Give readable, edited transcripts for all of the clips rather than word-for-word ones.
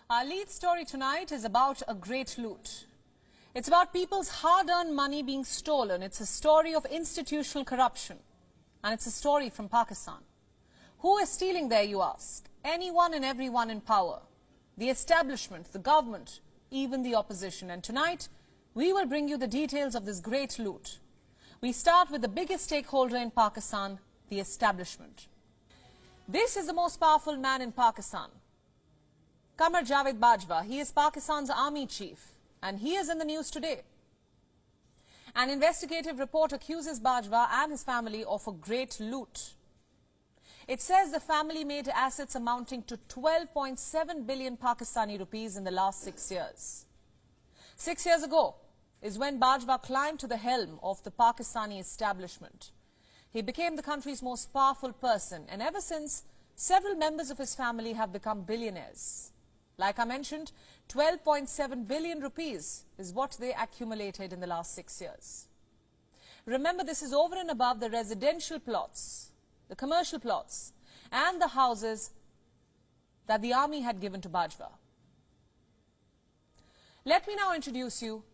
Our lead story tonight is about a great loot. It's about people's hard-earned money being stolen. It's a story of institutional corruption. And it's a story from Pakistan. Who is stealing there, you ask? Anyone and everyone in power. The establishment, the government, even the opposition. And tonight, we will bring you the details of this great loot. We start with the biggest stakeholder in Pakistan, the establishment. This is the most powerful man in Pakistan. Qamar Javed Bajwa. He is Pakistan's army chief, and he is in the news today. An investigative report accuses Bajwa and his family of a great loot. It says the family made assets amounting to 12.7 billion Pakistani rupees in the last 6 years. 6 years ago is when Bajwa climbed to the helm of the Pakistani establishment. He became the country's most powerful person, and ever since, several members of his family have become billionaires. Like I mentioned, 12.7 billion rupees is what they accumulated in the last 6 years. Remember, this is over and above the residential plots, the commercial plots, and the houses that the army had given to Bajwa. Let me now introduce you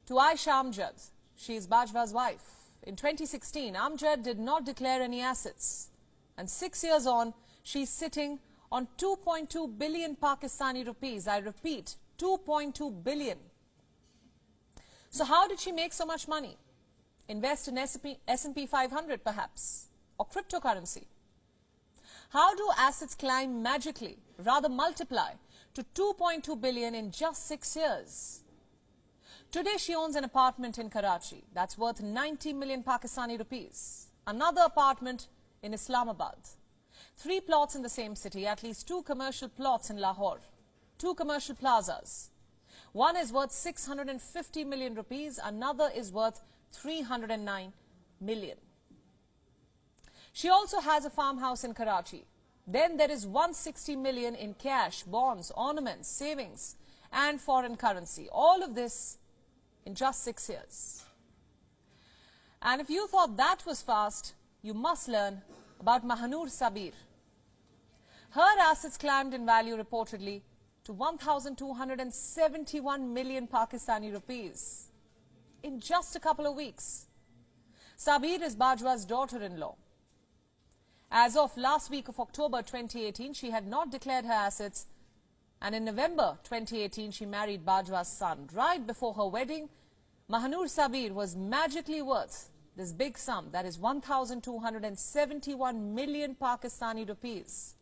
to Aisha Amjad. She is Bajwa's wife. In 2016, Amjad did not declare any assets. And 6 years on, she's sitting on 2.2 billion Pakistani rupees. I repeat, 2.2 billion. So how did she make so much money? Invest in S&P 500 perhaps, or cryptocurrency? How do assets climb magically, rather multiply, to 2.2 billion in just 6 years? Today she owns an apartment in Karachi that's worth 90 million Pakistani rupees. Another apartment in Islamabad. 3 plots in the same city, at least 2 commercial plots in Lahore, 2 commercial plazas. One is worth 650 million rupees, another is worth 309 million. She also has a farmhouse in Karachi. Then there is 160 million in cash, bonds, ornaments, savings and foreign currency. All of this in just 6 years. And if you thought that was fast, you must learn about Mahanoor Sabir. Her assets climbed in value reportedly to 1,271 million Pakistani rupees in just a couple of weeks. Sabir is Bajwa's daughter-in-law. As of last week of October 2018, she had not declared her assets, and in November 2018, she married Bajwa's son. Right before her wedding, Mahanoor Sabir was magically worth this big sum, that is 1,271 million Pakistani rupees.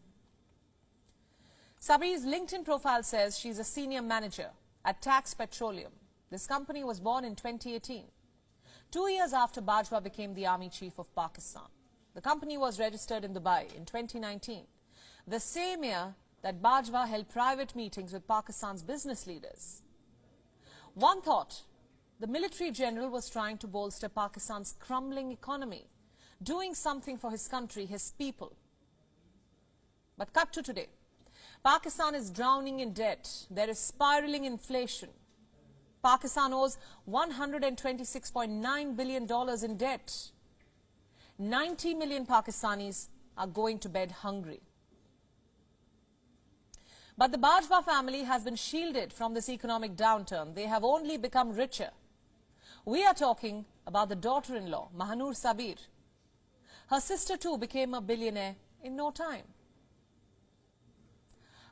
Sabir's LinkedIn profile says she's a senior manager at Tax Petroleum. This company was born in 2018, 2 years after Bajwa became the army chief of Pakistan. The company was registered in Dubai in 2019, the same year that Bajwa held private meetings with Pakistan's business leaders. One thought, the military general was trying to bolster Pakistan's crumbling economy, doing something for his country, his people. But cut to today. Pakistan is drowning in debt. There is spiraling inflation. Pakistan owes $126.9 billion in debt. 90 million Pakistanis are going to bed hungry. But the Bajwa family has been shielded from this economic downturn. They have only become richer. We are talking about the daughter-in-law, Mahanoor Sabir. Her sister too became a billionaire in no time.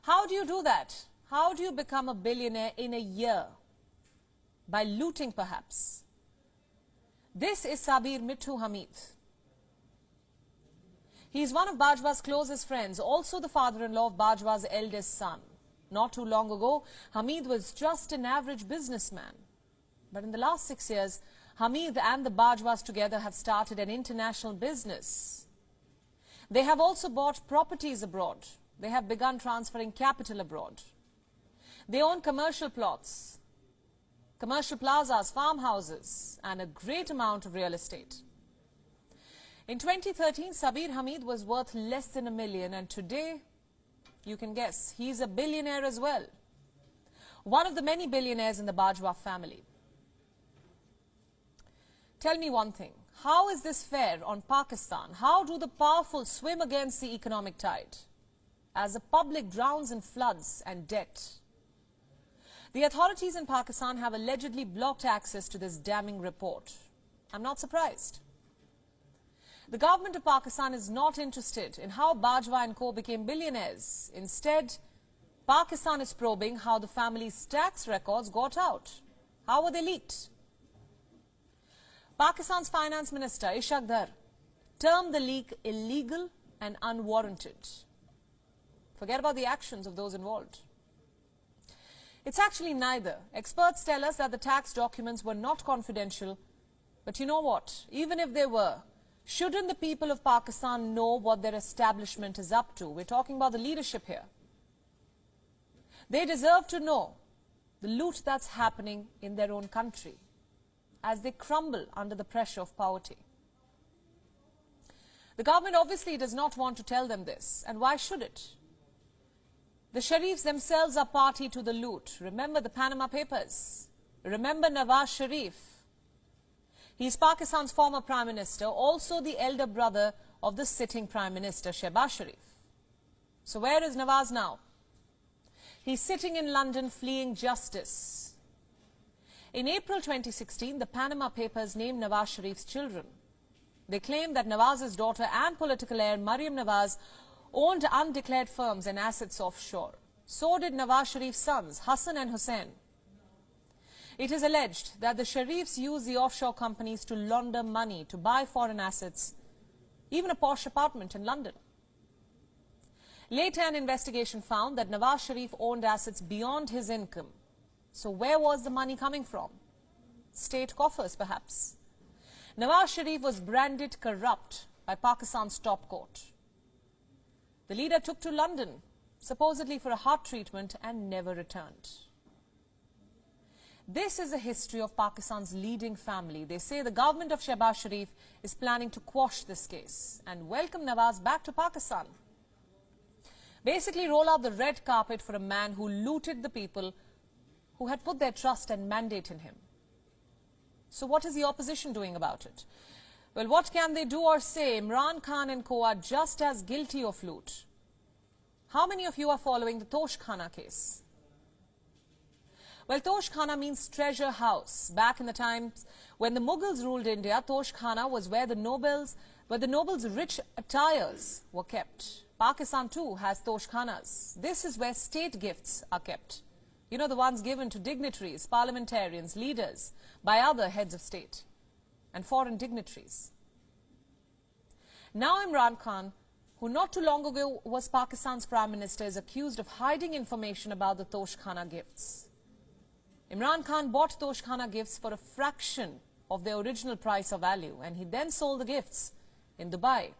How do you do that? How do you become a billionaire in a year? By looting perhaps. This is Sabir Mithu Hamid. He is one of Bajwa's closest friends, also the father-in-law of Bajwa's eldest son. Not too long ago, Hamid was just an average businessman. But in the last 6 years, Hamid and the Bajwas together have started an international business. They have also bought properties abroad. They have begun transferring capital abroad. They own commercial plots, commercial plazas, farmhouses, and a great amount of real estate. In 2013, Sabir Hamid was worth less than $1 million, and today, you can guess, he's a billionaire as well. One of the many billionaires in the Bajwa family. Tell me one thing, how is this fair on Pakistan? How do the powerful swim against the economic tide? As the public drowns in floods and debt, The authorities in Pakistan have allegedly blocked access to this damning report. I'm not surprised. The government of Pakistan is not interested in how Bajwa and co. became billionaires. Instead, Pakistan is probing how the family's tax records got out. How were they leaked? Pakistan's Finance Minister Ishaq Dar termed the leak illegal and unwarranted. Forget about the actions of those involved. It's actually neither. Experts tell us that the tax documents were not confidential. But you know what? Even if they were, shouldn't the people of Pakistan know what their establishment is up to? We're talking about the leadership here. They deserve to know the loot that's happening in their own country as they crumble under the pressure of poverty. The government obviously does not want to tell them this, and why should it? The Sharifs themselves are party to the loot. Remember the Panama Papers. Remember Nawaz Sharif. He is Pakistan's former Prime Minister, also the elder brother of the sitting Prime Minister, Shehbaz Sharif. So where is Nawaz now? He's sitting in London fleeing justice. In April 2016, the Panama Papers named Nawaz Sharif's children. They claimed that Nawaz's daughter and political heir, Maryam Nawaz, owned undeclared firms and assets offshore. So did Nawaz Sharif's sons, Hassan and Hussein. It is alleged that the Sharifs used the offshore companies to launder money, to buy foreign assets, even a posh apartment in London. Later, an investigation found that Nawaz Sharif owned assets beyond his income. So where was the money coming from? State coffers, perhaps. Nawaz Sharif was branded corrupt by Pakistan's top court. The leader took to London, supposedly for a heart treatment, and never returned. This is the history of Pakistan's leading family. They say the government of Shehbaz Sharif is planning to quash this case and welcome Nawaz back to Pakistan. Basically roll out the red carpet for a man who looted the people who had put their trust and mandate in him. So what is the opposition doing about it? Well, what can they do or say? Imran Khan and co are just as guilty of loot. How many of you are following the Tosh Khana case? Well, Tosh Khana means treasure house. Back in the times when the Mughals ruled India, Tosh Khana was where the nobles' rich attires were kept. Pakistan too has Tosh Khanas. This is where state gifts are kept. You know, the ones given to dignitaries, parliamentarians, leaders, by other heads of state and foreign dignitaries. Now Imran Khan, who not too long ago was Pakistan's Prime Minister, is accused of hiding information about the Tosh Khana gifts. Imran Khan bought Tosh Khana gifts for a fraction of their original price or value, and he then sold the gifts in Dubai.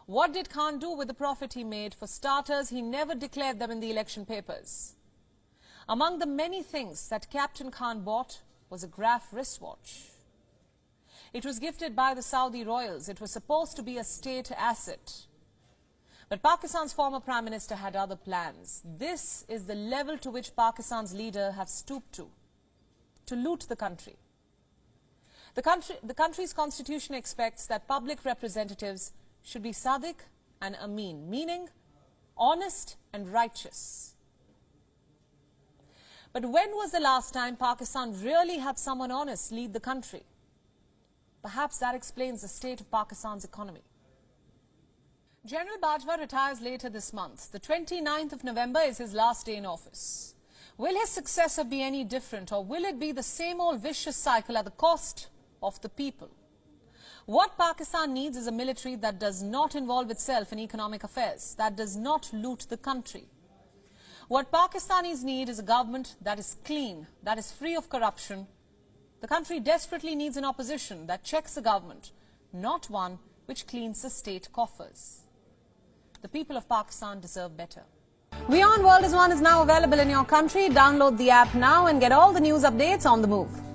What did Khan do with the profit he made? For starters, he never declared them in the election papers. Among the many things that Captain Khan bought was a Graf wristwatch. It was gifted by the Saudi royals. It was supposed to be a state asset. But Pakistan's former Prime Minister had other plans. This is the level to which Pakistan's leader have stooped to loot the country. The country's constitution expects that public representatives should be Sadiq and Amin, meaning honest and righteous. But when was the last time Pakistan really had someone honest lead the country? Perhaps that explains the state of Pakistan's economy. General Bajwa retires later this month. The 29th of November is his last day in office. Will his successor be any different, or will it be the same old vicious cycle at the cost of the people? What Pakistan needs is a military that does not involve itself in economic affairs, that does not loot the country. What Pakistanis need is a government that is clean, that is free of corruption. The country desperately needs an opposition that checks the government, not one which cleans the state coffers. The people of Pakistan deserve better. WION World is One is now available in your country. Download the app now and get all the news updates on the move.